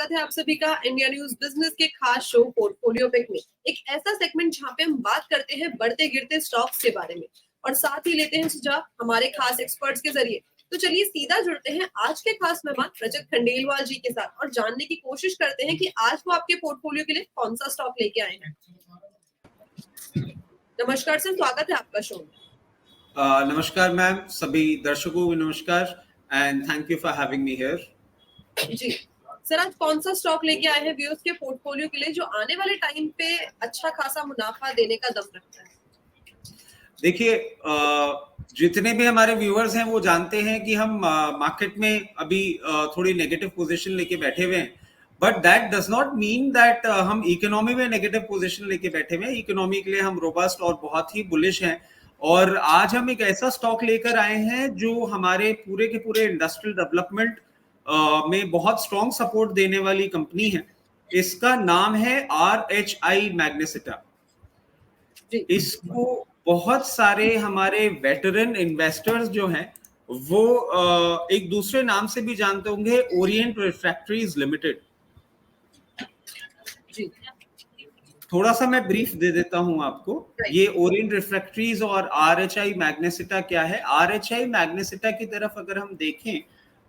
स्वागत है आप सभी का इंडिया न्यूज बिजनेस के खास शो पोर्टफोलियो पिक में। एक ऐसा सेगमेंट जहां पे हम बात करते हैं बढ़ते गिरते स्टॉक्स के बारे में और साथ ही लेते हैं सुझाव हमारे खास एक्सपर्ट्स के जरिए। तो चलिए सीधा जुड़ते हैं आज के खास मेहमान रजत खंडेलवाल जी के साथ और जानने की कोशिश करते हैं कि आज वो आपके पोर्टफोलियो के लिए कौन सा स्टॉक लेके आए हैं। नमस्कार सर, स्वागत है आपका शो में। नमस्कार मैम, सभी दर्शकों को नमस्कार and thank you for having me here. जी सर, आज कौन सा स्टॉक लेके आए हैं व्यूअर्स के पोर्टफोलियो के लिए जो आने वाले टाइम पे अच्छा खासा मुनाफा देने का दम रखता है? देखिए, जितने भी हमारे व्यूअर्स हैं वो जानते हैं कि हम मार्केट में अभी थोड़ी नेगेटिव पोजीशन लेके बैठे हुए हैं, but that does not mean that हम इकोनॉमी में नेगेटिव पोजीशन लेके बैठे हुए हैं। इकोनॉमी के लिए हम रोबस्ट और बहुत ही बुलिश हैं और आज हम एक ऐसा स्टॉक लेकर आए हैं जो हमारे पूरे के पूरे इंडस्ट्रियल डेवलपमेंट में बहुत स्ट्रॉन्ग सपोर्ट देने वाली कंपनी है। इसका नाम है RHI मैग्नेसिटा। इसको बहुत सारे हमारे वेटरन इन्वेस्टर्स जो हैं वो एक दूसरे नाम से भी जानते होंगे, ओरिएंट रिफ्रैक्टरीज लिमिटेड। थोड़ा सा मैं ब्रीफ दे देता हूं आपको। ये ओरिएंट रिफ्रैक्टरीज और RHI मैग्नेसिटा क्या है। RHI मैग्नेसिटा की तरफ अगर हम देखें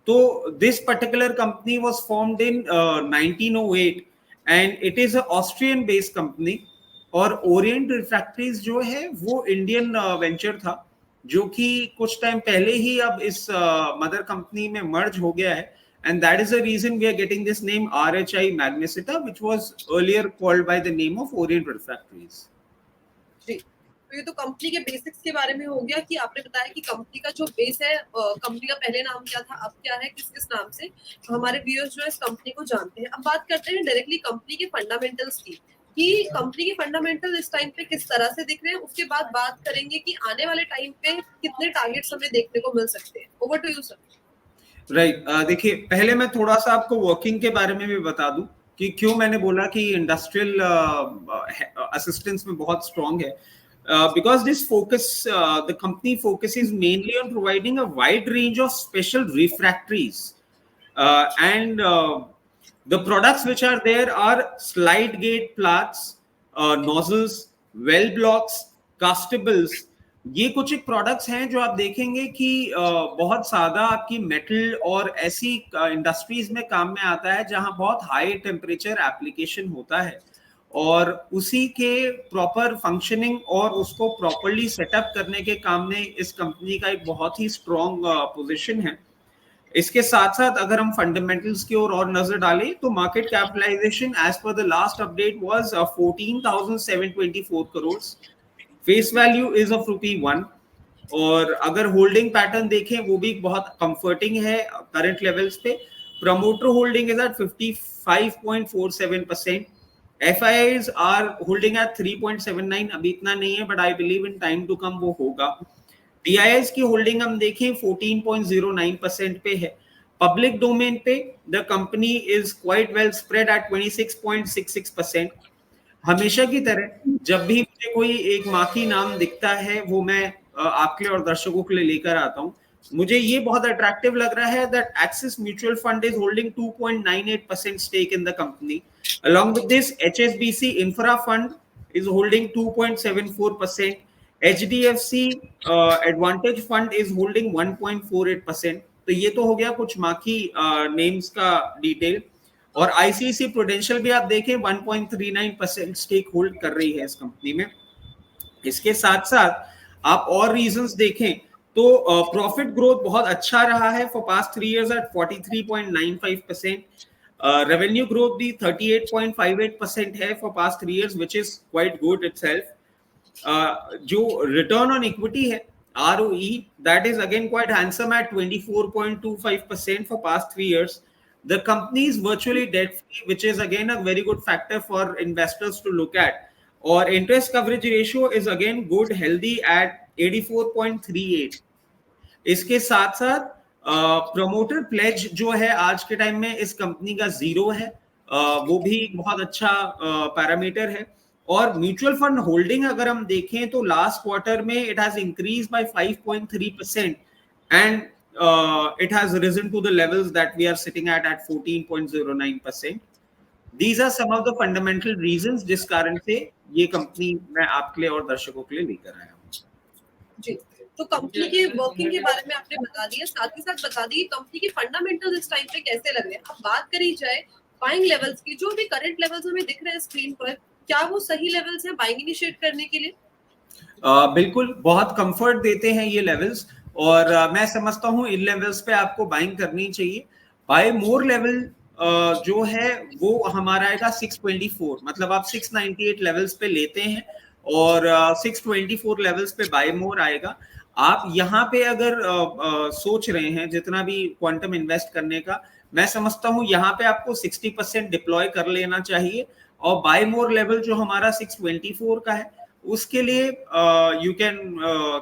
तो this particular company was formed in 1908 and it is a Austrian based company. और ओरिएंट रिफ्रैक्टरीज जो है वो इंडियन वेंचर था जो कि कुछ टाइम पहले ही अब इस मदर कंपनी में मर्ज हो गया है and that is the reason we are getting this name RHI Magnesita, which was earlier called by the name of Orient Refractories. जी, तो ये तो कंपनी के बेसिक्स के बारे में हो गया कि आपने बताया कि कंपनी का जो बेस है, कंपनी का पहले नाम क्या था, अब क्या है, किस किस नाम से हमारे व्यूअर्स जो है इस कंपनी को जानते हैं। अब बात करते हैं डायरेक्टली कंपनी के फंडामेंटल्स की कि कंपनी के फंडामेंटल इस टाइम पे किस तरह से दिख रहे हैं। उसके बाद बात करेंगे कि आने वाले टाइम पे कितने टारगेट्स हमें देखने को मिल सकते हैं। Over to you sir. Right, देखिए पहले मैं थोड़ा सा आपको वर्किंग के बारे में भी बता दूं कि क्यों मैंने बोला कि इंडस्ट्रियल असिस्टेंस में बहुत स्ट्रांग है। Because this focus, the company focuses mainly on providing a wide range of special refractories, and the products which are there are slide gate plates, nozzles, well blocks, castables. ये कुछ एक products हैं जो आप देखेंगे कि बहुत ज्यादा आपकी मेटल और ऐसी इंडस्ट्रीज में काम में आता है जहां बहुत हाई टेम्परेचर एप्लीकेशन होता है और उसी के प्रॉपर फंक्शनिंग और उसको प्रॉपरली सेटअप करने के काम में इस कंपनी का एक बहुत ही स्ट्रॉन्ग पोजीशन है। इसके साथ साथ अगर हम फंडामेंटल्स की ओर और नजर डालें तो market capitalisation as per the last update was 14,724 crore. Face value is of ₹1 और अगर होल्डिंग पैटर्न देखें वो भी बहुत कंफर्टिंग है करंट लेवल्स पे। Promoter holding is at 55.47%। FIIs are holding at 3.79, अभी इतना नहीं है but I believe in time to come वो होगा। DIIs की होल्डिंग हम देखें 14.09% पे है। पब्लिक डोमेन पे the company is quite well spread at 26.66%। हमेशा की तरह जब भी मुझे कोई एक मार्की नाम दिखता है वो मैं आपके लिए और दर्शकों के लिए लेकर आता हूं। मुझे ये बहुत अट्रैक्टिव लग रहा है that Axis mutual fund is holding 2.98% stake in the company. Along with this, HSBC Infra Fund is holding 2.74%. HDFC Advantage Fund is holding 1.48%. तो ये तो हो गया कुछ मार्की नेम्स का डिटेल। और ICICI Prudential भी आप देखें 1.39% स्टेक होल्ड कर रही है इस कंपनी में। इसके साथ साथ आप और रीजंस देखें तो प्रॉफिट ग्रोथ बहुत अच्छा रहा है for past 3 years at 43.95%। Revenue growth भी 38.58% है for past 3 years which is quite good itself. जो रिटर्न ऑन इक्विटी है ROE that is again quite handsome at 24.25% for past 3 years. The company is virtually debt free, which is again a very good factor for investors to look at. Or interest coverage ratio is again good, healthy at 84.38. इसके साथ साथ promoter pledge जो है आज के time में इस company का 0 है, वो भी बहुत अच्छा पैरामीटर है। और म्यूचुअल फंड होल्डिंग अगर हम देखें तो लास्ट क्वार्टर में it has increase by 5.3% and it has risen to the levels that we are sitting at 14.09%. These are some of the fundamental reasons जिस कारण से ये कंपनी मैं आपके लिए और दर्शकों के लिए लेकर आया हूँ। जी, तो कंपनी के वर्किंग के बारे में आपने बता दिया, साथ ही साथ बता दी कंपनी के फंडामेंटल्स इस टाइम पे कैसे लग रहे हैं। अब बात करी जाए बाइंग लेवल्स की, जो भी करंट लेवल्स हमें दिख रहे हैं स्क्रीन पर, क्या वो सही लेवल्स हैं बाइंग इनिशिएट करने के लिए? बिल्कुल, बहुत कंफर्ट देते हैं ये लेवल्स और मैं समझता हूँ इन लेवल्स पे आपको बाइंग करनी चाहिए। बाय मोर लेवल जो है वो हमारा आएगा 624, मतलब आप 698 लेवल्स पे लेते हैं और 624 लेवल्स पे बाय मोर आएगा। आप यहाँ पे अगर सोच रहे हैं जितना भी क्वांटम इन्वेस्ट करने का, मैं समझता हूँ यहाँ पे आपको 60% डिप्लॉय कर लेना चाहिए और बाय मोर लेवल जो हमारा 624 का है उसके लिए you can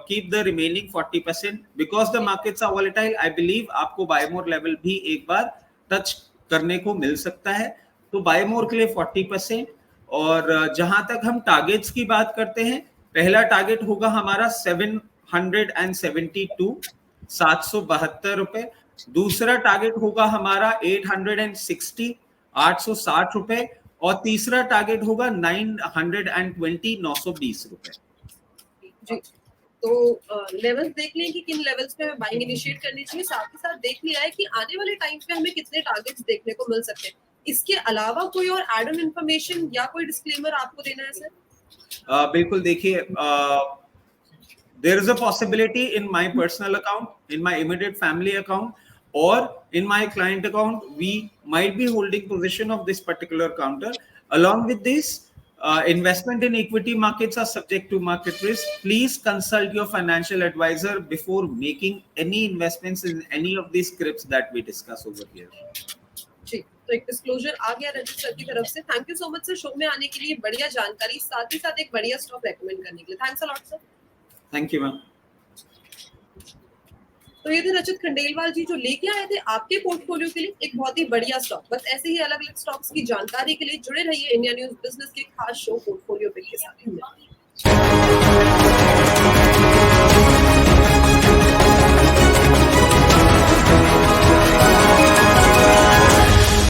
keep the remaining 40% because the markets are volatile. I believe आपको बाय मोर लेवल भी एक बार टच करने को मिल सकता है, तो बाय मोर के लिए 40%। और जहां तक हम टारगेट्स की बात करते हैं, पहला टारगेट होगा हमारा 772 772 रुपए, दूसरा टारगेट होगा हमारा 860 860 रुपए और तीसरा टारगेट होगा 920 920 रुपए। जी, तो लेवल्स देख लें कि किन लेवल्स पे हमें बाइंग इनिशिएट करनी चाहिए, साथ ही साथ देख लिया है कि आने वाले टाइम पे हमें कितने टारगेट्स देखने को मिल सकते हैं। इसके अलावा कोई और एड ऑन इन्फॉर्मेशन या कोई डिस्क्लेमर आपको देना है सर? बिल्कुल, देखिए, there is a possibility in my personal account, in my immediate family account, or in my client account, we might be holding position of this particular counter. Along with this, investment in equity markets are subject to market risk. Please consult your financial advisor before making any investments in any of these scripts that we discuss over here. जी, तो एक disclosure आ गया Rajit sir की तरफ से। Thank you so much sir show में आने के लिए, बढ़िया जानकारी, साथ ही साथ एक बढ़िया स्टॉक रेकमेंड करने के लिए। Thanks a lot sir. Thank you ma'am. तो ये थे रचित खंडेलवाल जी जो लेके आए थे आपके पोर्टफोलियो के लिए एक बहुत ही बढ़िया स्टॉक। बस ऐसे ही अलग अलग स्टॉक्स की जानकारी के लिए जुड़े रहिए इंडिया न्यूज बिजनेस के खास शो पोर्टफोलियो पिक के साथ।